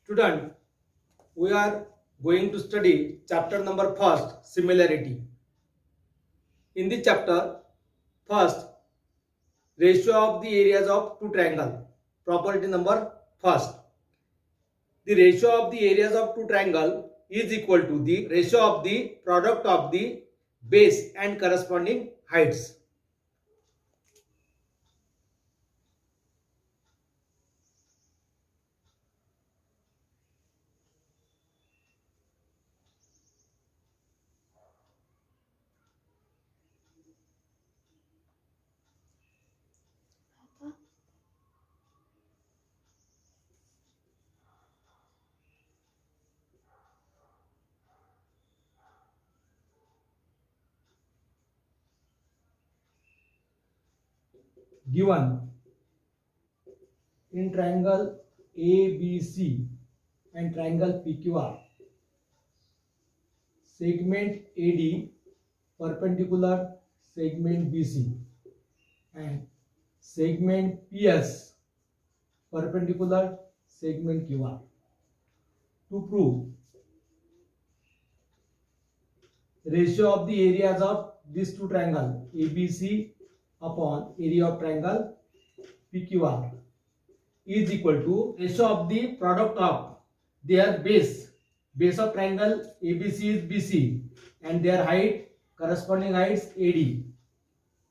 Student, we are going to study chapter number first, similarity. In the chapter, first, ratio of the areas of two triangle. Property number first. The ratio of the areas of two triangle is equal to the ratio of the product of the base and corresponding heights. Given in triangle ABC and triangle PQR, segment AD perpendicular segment BC and segment PS perpendicular segment QR. To prove ratio of the areas of these two triangles ABC upon area of triangle PQR is equal to ratio of the product of their base of triangle ABC is BC and their height corresponding heights AD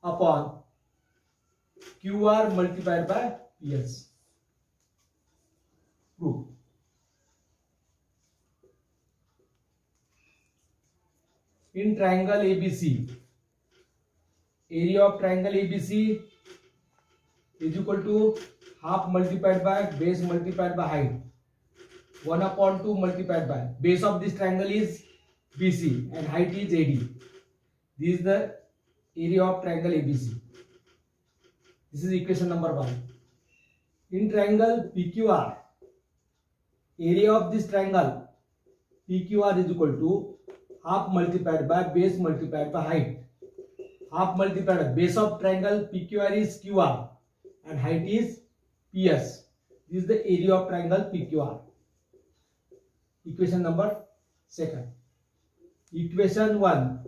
upon QR multiplied by PS. Proof. In triangle ABC, area of triangle ABC is equal to half multiplied by base multiplied by height. 1/2 multiplied by base of this triangle is BC and height is AD. This is the area of triangle ABC. This is equation number 1. In triangle PQR, area of this triangle PQR is equal to half multiplied by base multiplied by height. Half multiplied by base of triangle PQR is QR and height is PS. This is the area of triangle PQR. Equation number 2. Equation 1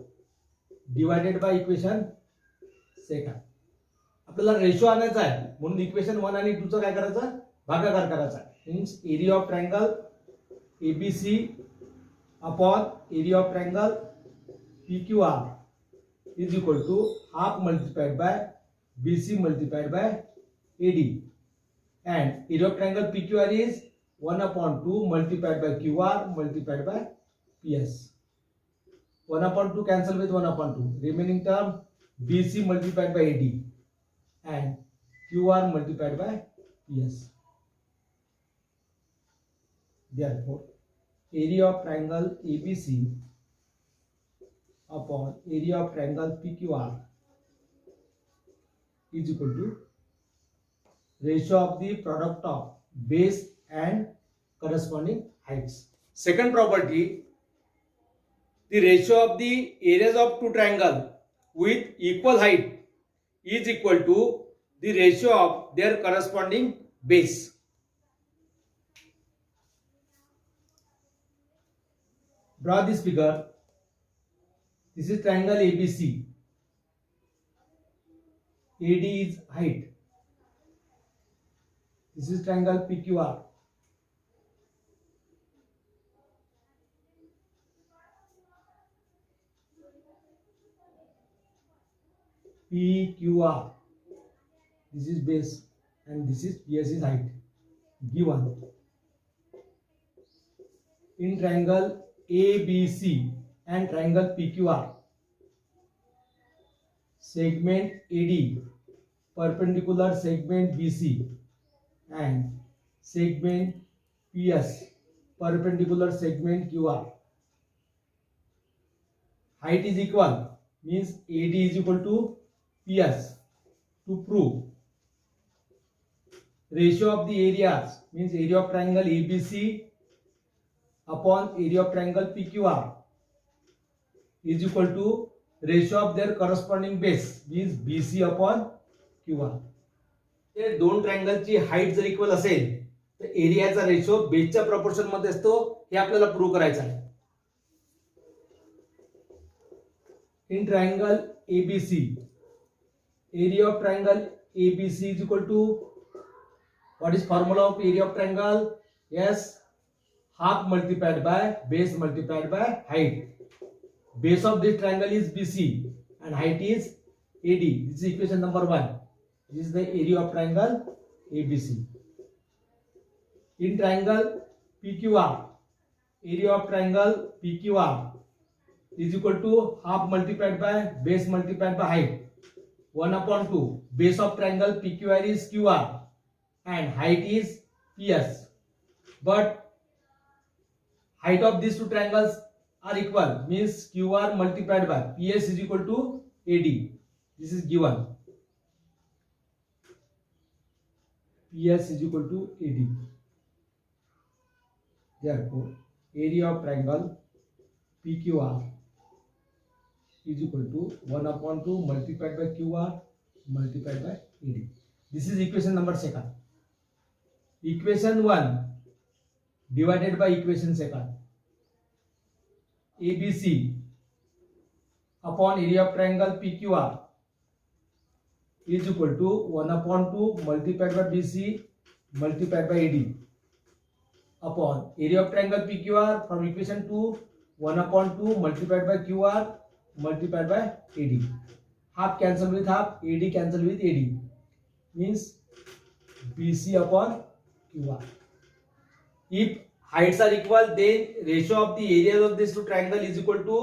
divided by equation 2. आपल्याला ratio आणायचा आहे म्हणून equation 1 आणि 2 चा काय करायचं भागाकार करायचा आहे. Means area of triangle ABC upon area of triangle PQR is equal to half multiplied by BC multiplied by AD and area of triangle PQR is 1/2 multiplied by QR multiplied by PS. 1/2 cancel with 1/2. Remaining term BC multiplied by AD and QR multiplied by PS. Therefore, area of triangle ABC upon area of triangle PQR is equal to ratio of the product of base and corresponding heights. Second property, the ratio of the areas of two triangles with equal height is equal to the ratio of their corresponding base. Draw this figure. This is triangle ABC. AD is height. This is triangle PQR. PQR. This is base and this is PS is height. Given in triangle ABC and triangle PQR, segment AD perpendicular segment BC and segment PS perpendicular segment QR. Height is equal means AD is equal to PS. To prove ratio of the areas means area of triangle ABC upon area of triangle PQR is equal to ratio of their corresponding base means BC upon QR. हे दोन ट्रायंगलची height जर equal असेल तर एरियाचा ratio बेसच्या proportion मध्ये असतो हे आपल्याला prove करायचं आहे. In triangle ABC, area of triangle ABC is equal to, what is formula of area of triangle? Yes, half multiplied by base multiplied by height. Base of this triangle is BC and height is AD. This is equation number 1. This is the area of triangle ABC. In triangle PQR, area of triangle PQR is equal to half multiplied by base multiplied by height. 1/2. Base of triangle PQR is QR and height is PS. But height of these two triangles are equal, means QR multiplied by PS is equal to AD. This is given. PS is equal to AD. Therefore, area of triangle PQR is equal to 1/2 multiplied by QR multiplied by AD. This is equation number 2. Equation 1 divided by equation 2. ABC upon area of triangle PQR is equal to 1/2 multiplied by BC multiplied by AD upon area of triangle PQR from equation 2, 1/2 multiplied by QR multiplied by AD. Half cancel with half, AD cancel with AD, means BC upon QR. If heights are equal, then ratio of the areas of these two triangles is equal to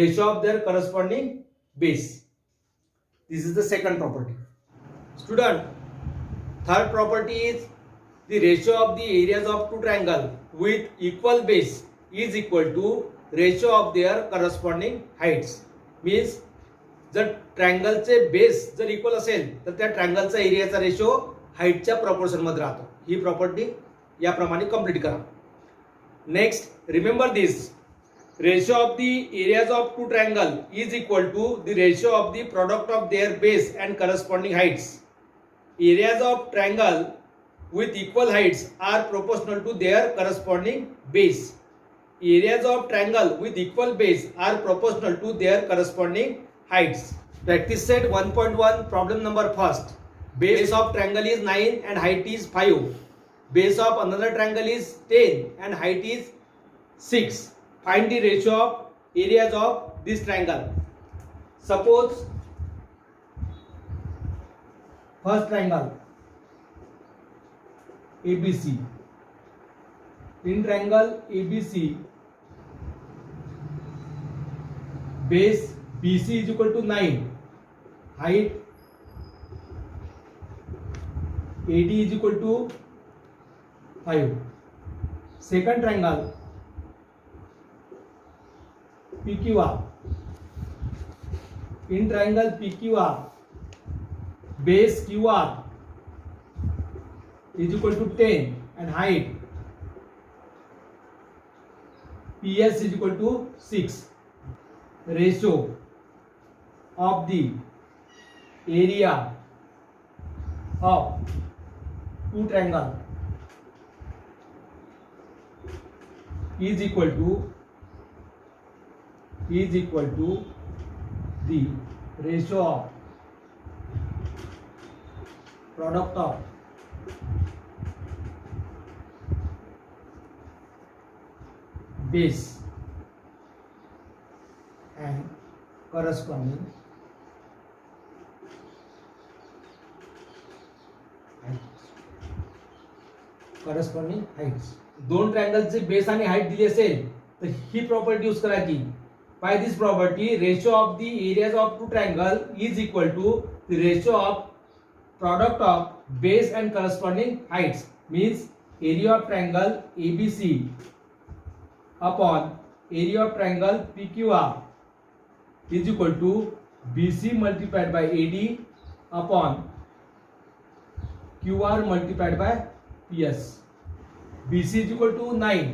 ratio of their corresponding base. This is the second property. Student, third property is the ratio of the areas of two triangles with equal base is equal to ratio of their corresponding heights. Means जर ट्रायंगलचे base जर equal असेल तर त्या ट्रायंगलचा एरियाचा ratio हाईटच्या proportion मध्ये राहतो. ही property याप्रमाणे complete करा. Next, remember this, ratio of the areas of two triangle is equal to the ratio of the product of their base and corresponding heights. Areas of triangle with equal heights are proportional to their corresponding base. Areas of triangle with equal base are proportional to their corresponding heights. Practice set 1.1 problem number first. Base of triangle is 9 and height is 5. Base of another triangle is 10 and height is 6. Find the ratio of areas of this triangle. Suppose first triangle ABC. In triangle ABC, base BC is equal to 9, height AD is equal to 5. Second triangle PQR. In triangle PQR, base QR is equal to 10 and height PS is equal to 6. Ratio of the area of two triangle is equal to the ratio of product of base and corresponding heights. दोन ट्रायंगलचे base आणि height दिली असेल तर ही property use करायची. By this property ratio of the areas of two triangle is equal to the ratio of product of base and corresponding heights. Means area of triangle ABC upon area of triangle PQR is equal to BC multiplied by AD upon QR multiplied by PS. BC is equal to 9,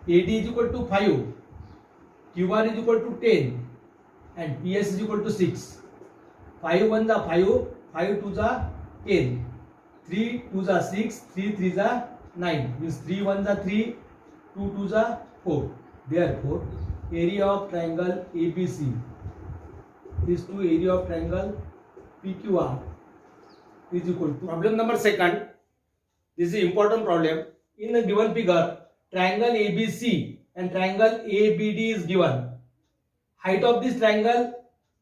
AD is equal to 5, QR is equal to 10 and PS is equal to 6. 5 1 जा 5, 5 2 जा 10. 3 2s are 6, 3 3s are 9, means 3 1s are 3, 2 2s are 4. Therefore, area of triangle ABC is to area of triangle PQR is equal to. Problem number second. This is an important problem. In the given figure, triangle ABC and triangle ABD is given. Height of this triangle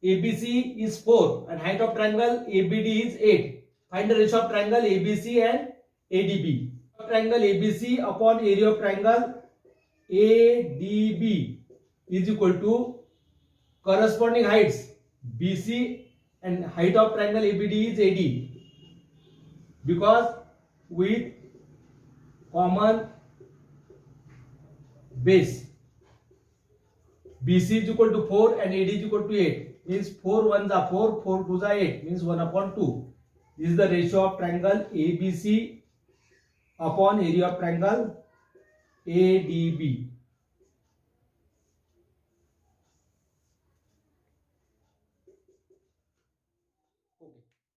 ABC is 4 and height of triangle ABD is 8. Find the ratio of triangle ABC and ADB. Triangle ABC upon area of triangle ADB is equal to corresponding heights BC and height of triangle ABD is AD, because with common base BC is equal to 4 and AD is equal to 8, means 4 1s are 4, 4 2s are 8, means 1 upon 2. This is the ratio of triangle ABC upon area of triangle ADB. Okay.